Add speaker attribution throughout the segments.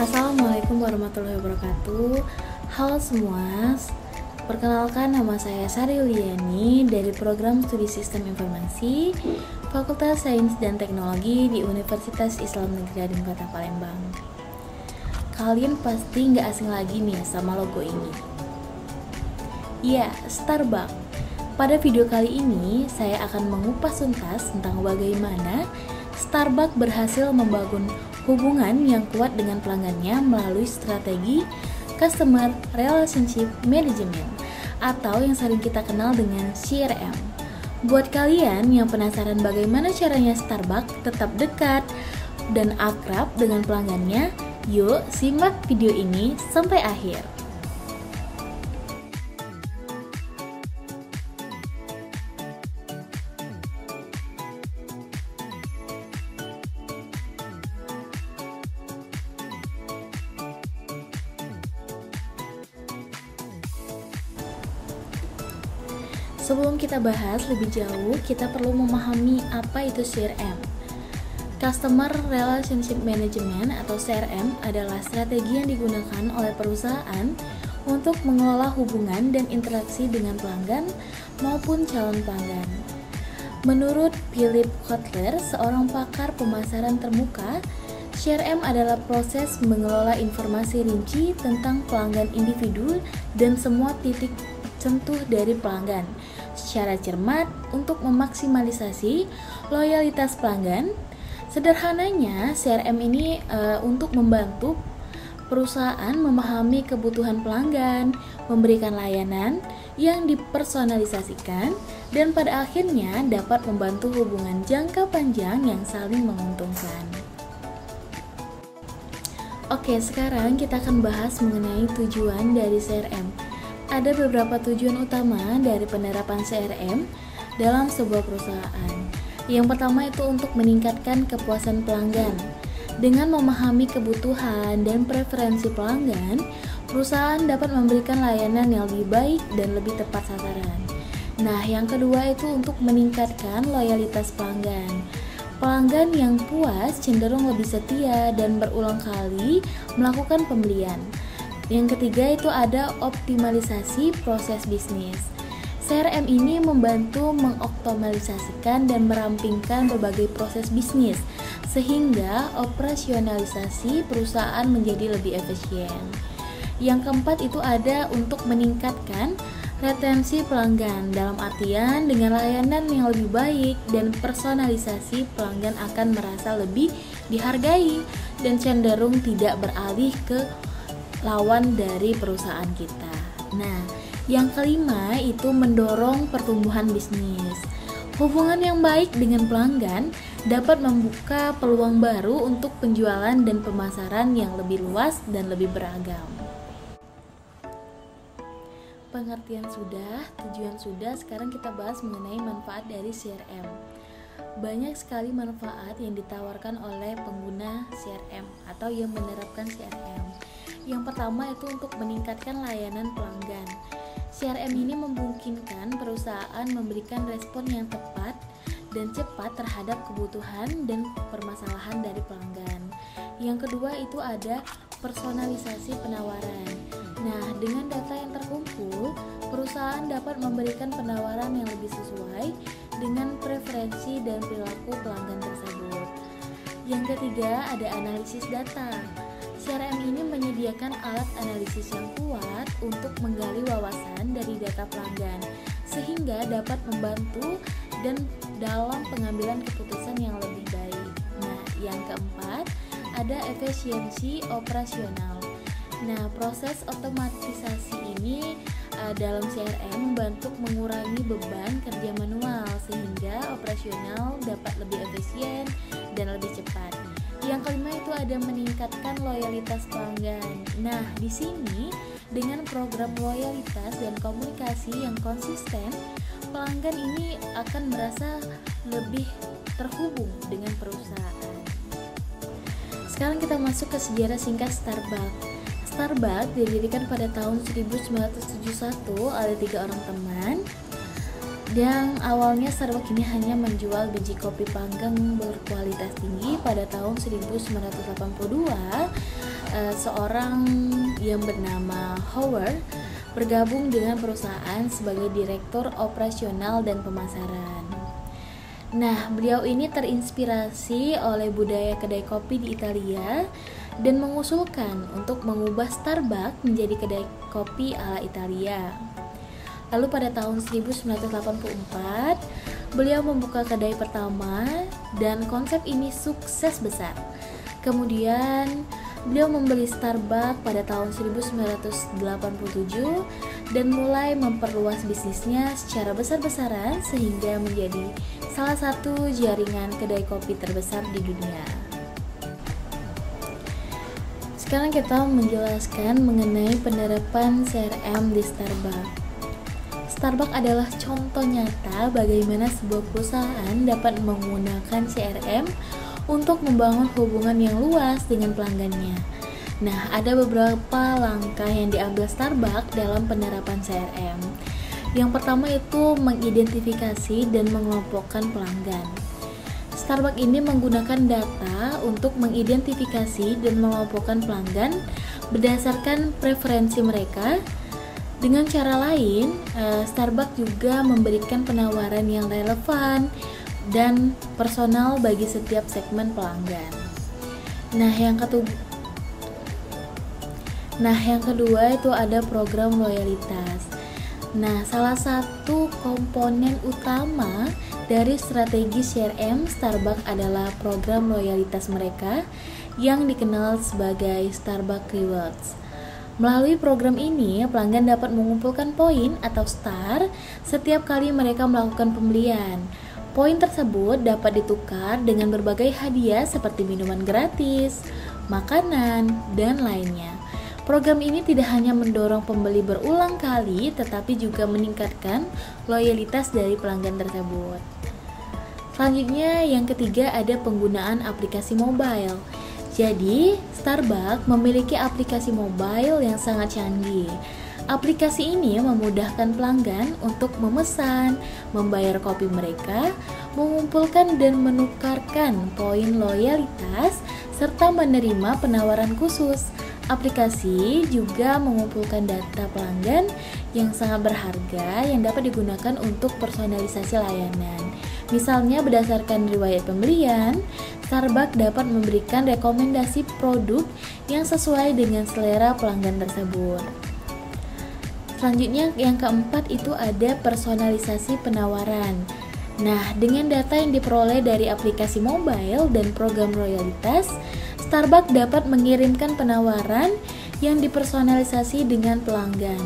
Speaker 1: Assalamualaikum warahmatullahi wabarakatuh. Halo semua, perkenalkan nama saya Sari Uliani dari Program Studi Sistem Informasi Fakultas Sains dan Teknologi di Universitas Islam Negeri Radin Kota Palembang. Kalian pasti nggak asing lagi nih sama logo ini. Ya, Starbucks. Pada video kali ini, saya akan mengupas tuntas tentang bagaimana Starbucks berhasil membangun hubungan yang kuat dengan pelanggannya melalui strategi Customer Relationship Management atau yang sering kita kenal dengan CRM. Buat kalian yang penasaran bagaimana caranya Starbucks tetap dekat dan akrab dengan pelanggannya, yuk simak video ini sampai akhir. Sebelum kita bahas lebih jauh, kita perlu memahami apa itu CRM. Customer Relationship Management atau CRM adalah strategi yang digunakan oleh perusahaan untuk mengelola hubungan dan interaksi dengan pelanggan maupun calon pelanggan. Menurut Philip Kotler, seorang pakar pemasaran termuka, CRM adalah proses mengelola informasi rinci tentang pelanggan individu dan semua titik sentuh dari pelanggan secara cermat untuk memaksimalisasi loyalitas pelanggan. Sederhananya, CRM ini untuk membantu perusahaan memahami kebutuhan pelanggan, memberikan layanan yang dipersonalisasikan, dan pada akhirnya dapat membantu hubungan jangka panjang yang saling menguntungkan. Oke, sekarang kita akan bahas mengenai tujuan dari CRM. Ada beberapa tujuan utama dari penerapan CRM dalam sebuah perusahaan. Yang pertama itu untuk meningkatkan kepuasan pelanggan. Dengan memahami kebutuhan dan preferensi pelanggan, perusahaan dapat memberikan layanan yang lebih baik dan lebih tepat sasaran. Nah, yang kedua itu untuk meningkatkan loyalitas pelanggan. Pelanggan yang puas cenderung lebih setia dan berulang kali melakukan pembelian. Yang ketiga itu ada optimalisasi proses bisnis. CRM ini membantu mengoptimalisasikan dan merampingkan berbagai proses bisnis sehingga operasionalisasi perusahaan menjadi lebih efisien. Yang keempat itu ada untuk meningkatkan retensi pelanggan, dalam artian dengan layanan yang lebih baik dan personalisasi, pelanggan akan merasa lebih dihargai dan cenderung tidak beralih ke lawan dari perusahaan kita. Nah, yang kelima itu mendorong pertumbuhan bisnis. Hubungan yang baik dengan pelanggan dapat membuka peluang baru untuk penjualan dan pemasaran yang lebih luas dan lebih beragam. Pengertian sudah, tujuan sudah, sekarang kita bahas mengenai manfaat dari CRM. Banyak sekali manfaat yang ditawarkan oleh pengguna CRM atau yang menerapkan CRM. Yang pertama itu untuk meningkatkan layanan pelanggan. CRM ini memungkinkan perusahaan memberikan respon yang tepat dan cepat terhadap kebutuhan dan permasalahan dari pelanggan. Yang kedua itu ada personalisasi penawaran. Nah, dengan data yang terkumpul, perusahaan dapat memberikan penawaran yang lebih sesuai dengan preferensi dan perilaku pelanggan tersebut. Yang ketiga ada analisis data. CRM ini menyediakan alat analisis yang kuat untuk menggali wawasan dari data pelanggan sehingga dapat membantu dan dalam pengambilan keputusan yang lebih baik. Nah, yang keempat ada efisiensi operasional. Nah, proses otomatisasi ini dalam CRM membantu mengurangi beban kerja manual sehingga operasional dapat lebih efisien dan lebih cepat. Yang kelima itu ada meningkatkan loyalitas pelanggan. Nah, di sini dengan program loyalitas dan komunikasi yang konsisten, pelanggan ini akan merasa lebih terhubung dengan perusahaan. Sekarang kita masuk ke sejarah singkat Starbucks. Starbucks didirikan pada tahun 1971 oleh 3 orang teman. Yang awalnya Starbucks ini hanya menjual biji kopi panggang berkualitas tinggi. Pada tahun 1982 seorang yang bernama Howard bergabung dengan perusahaan sebagai direktur operasional dan pemasaran. Nah, beliau ini terinspirasi oleh budaya kedai kopi di Italia dan mengusulkan untuk mengubah Starbucks menjadi kedai kopi ala Italia. Lalu pada tahun 1984, beliau membuka kedai pertama dan konsep ini sukses besar. Kemudian beliau membeli Starbucks pada tahun 1987 dan mulai memperluas bisnisnya secara besar-besaran sehingga menjadi salah satu jaringan kedai kopi terbesar di dunia. Sekarang kita menjelaskan mengenai penerapan CRM di Starbucks. Starbucks adalah contoh nyata bagaimana sebuah perusahaan dapat menggunakan CRM untuk membangun hubungan yang luas dengan pelanggannya. Nah, ada beberapa langkah yang diambil Starbucks dalam penerapan CRM. Yang pertama itu mengidentifikasi dan mengelompokkan pelanggan. Starbucks ini menggunakan data untuk mengidentifikasi dan mengelompokkan pelanggan berdasarkan preferensi mereka. Dengan cara lain, Starbucks juga memberikan penawaran yang relevan dan personal bagi setiap segmen pelanggan. Nah, yang kedua itu ada program loyalitas. Nah, salah satu komponen utama dari strategi CRM Starbucks adalah program loyalitas mereka yang dikenal sebagai Starbucks Rewards. Melalui program ini, pelanggan dapat mengumpulkan poin atau star setiap kali mereka melakukan pembelian. Poin tersebut dapat ditukar dengan berbagai hadiah seperti minuman gratis, makanan, dan lainnya. Program ini tidak hanya mendorong pembeli berulang kali, tetapi juga meningkatkan loyalitas dari pelanggan tersebut. Selanjutnya, yang ketiga ada penggunaan aplikasi mobile. Jadi, Starbucks memiliki aplikasi mobile yang sangat canggih. Aplikasi ini memudahkan pelanggan untuk memesan, membayar kopi mereka, mengumpulkan dan menukarkan poin loyalitas, serta menerima penawaran khusus. Aplikasi juga mengumpulkan data pelanggan yang sangat berharga yang dapat digunakan untuk personalisasi layanan. Misalnya berdasarkan riwayat pembelian, Starbucks dapat memberikan rekomendasi produk yang sesuai dengan selera pelanggan tersebut. Selanjutnya yang keempat itu ada personalisasi penawaran. Nah, dengan data yang diperoleh dari aplikasi mobile dan program loyalitas, Starbucks dapat mengirimkan penawaran yang dipersonalisasi dengan pelanggan.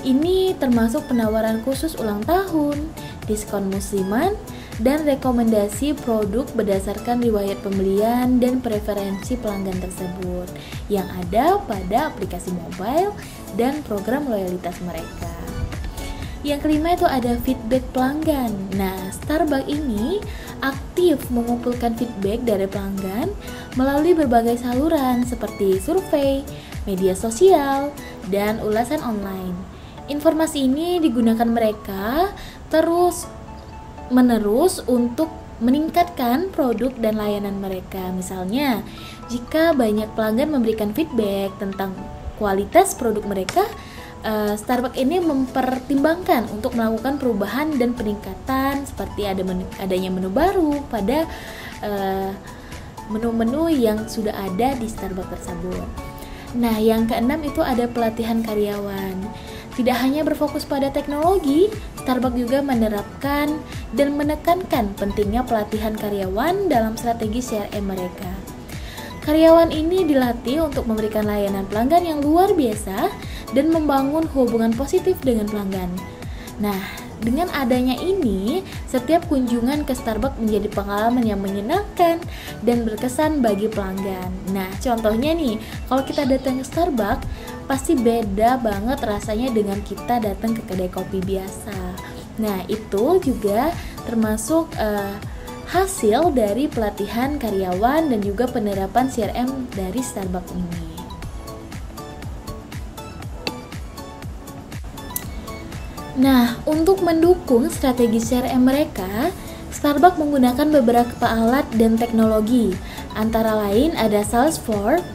Speaker 1: Ini termasuk penawaran khusus ulang tahun, diskon musiman, dan rekomendasi produk berdasarkan riwayat pembelian dan preferensi pelanggan tersebut yang ada pada aplikasi mobile dan program loyalitas mereka. Yang kelima itu ada feedback pelanggan. Nah, Starbucks ini aktif mengumpulkan feedback dari pelanggan melalui berbagai saluran seperti survei, media sosial, dan ulasan online. Informasi ini digunakan mereka terus-menerus untuk meningkatkan produk dan layanan mereka. Misalnya, jika banyak pelanggan memberikan feedback tentang kualitas produk mereka, Starbucks ini mempertimbangkan untuk melakukan perubahan dan peningkatan seperti adanya menu baru pada menu-menu yang sudah ada di Starbucks tersebut. Nah, yang keenam itu ada pelatihan karyawan. Tidak hanya berfokus pada teknologi, Starbucks juga menerapkan dan menekankan pentingnya pelatihan karyawan dalam strategi CRM mereka. Karyawan ini dilatih untuk memberikan layanan pelanggan yang luar biasa dan membangun hubungan positif dengan pelanggan. Nah, dengan adanya ini, setiap kunjungan ke Starbucks menjadi pengalaman yang menyenangkan dan berkesan bagi pelanggan. Nah, contohnya nih, kalau kita datang ke Starbucks, pasti beda banget rasanya dengan kita datang ke kedai kopi biasa. Nah, itu juga termasuk hasil dari pelatihan karyawan dan juga penerapan CRM dari Starbucks ini. Nah, untuk mendukung strategi CRM mereka, Starbucks menggunakan beberapa alat dan teknologi, antara lain ada Salesforce.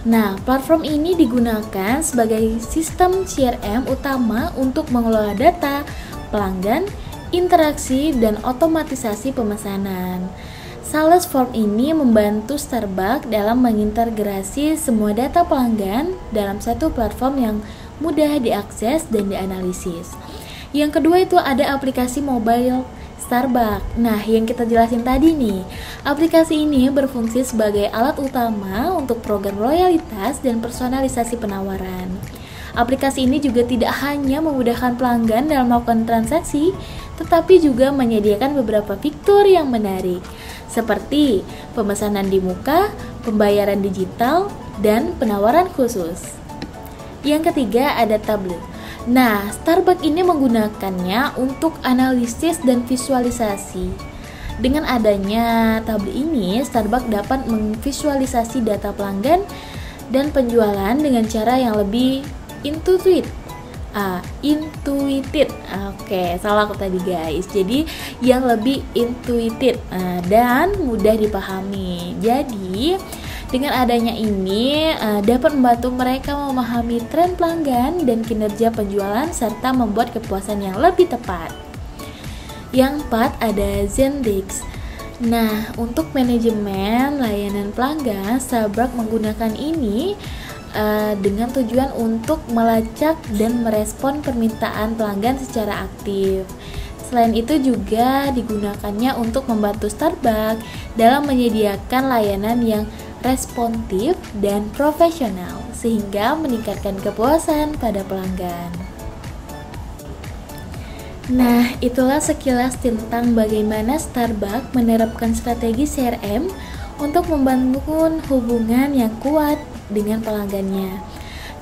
Speaker 1: Nah, platform ini digunakan sebagai sistem CRM utama untuk mengelola data, pelanggan, interaksi, dan otomatisasi pemesanan. Salesforce ini membantu Starbucks dalam mengintegrasi semua data pelanggan dalam satu platform yang mudah diakses dan dianalisis. Yang kedua itu ada aplikasi mobile Starbucks. Nah, yang kita jelasin tadi nih, aplikasi ini berfungsi sebagai alat utama untuk program loyalitas dan personalisasi penawaran. Aplikasi ini juga tidak hanya memudahkan pelanggan dalam melakukan transaksi, tetapi juga menyediakan beberapa fitur yang menarik, seperti pemesanan di muka, pembayaran digital, dan penawaran khusus. Yang ketiga ada tablet. Nah, Starbucks ini menggunakannya untuk analisis dan visualisasi. Dengan adanya tablet ini, Starbucks dapat memvisualisasi data pelanggan dan penjualan dengan cara yang lebih intuitif. Oke, salah aku tadi guys. Jadi yang lebih intuitif dan mudah dipahami. Jadi dengan adanya ini dapat membantu mereka memahami tren pelanggan dan kinerja penjualan serta membuat kepuasan yang lebih tepat. Yang keempat ada Zendesk. Nah, untuk manajemen layanan pelanggan, Starbucks menggunakan ini dengan tujuan untuk melacak dan merespon permintaan pelanggan secara aktif. Selain itu juga digunakannya untuk membantu Starbucks dalam menyediakan layanan yang responsif dan profesional sehingga meningkatkan kepuasan pada pelanggan. Nah, itulah sekilas tentang bagaimana Starbucks menerapkan strategi CRM untuk membangun hubungan yang kuat dengan pelanggannya.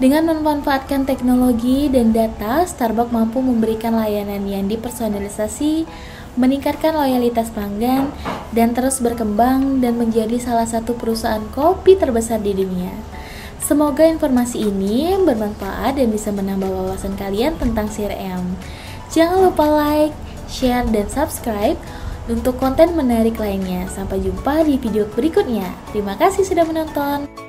Speaker 1: Dengan memanfaatkan teknologi dan data, Starbucks mampu memberikan layanan yang dipersonalisasi, meningkatkan loyalitas pelanggan, dan terus berkembang dan menjadi salah satu perusahaan kopi terbesar di dunia. Semoga informasi ini bermanfaat dan bisa menambah wawasan kalian tentang CRM. Jangan lupa like, share, dan subscribe untuk konten menarik lainnya. Sampai jumpa di video berikutnya. Terima kasih sudah menonton.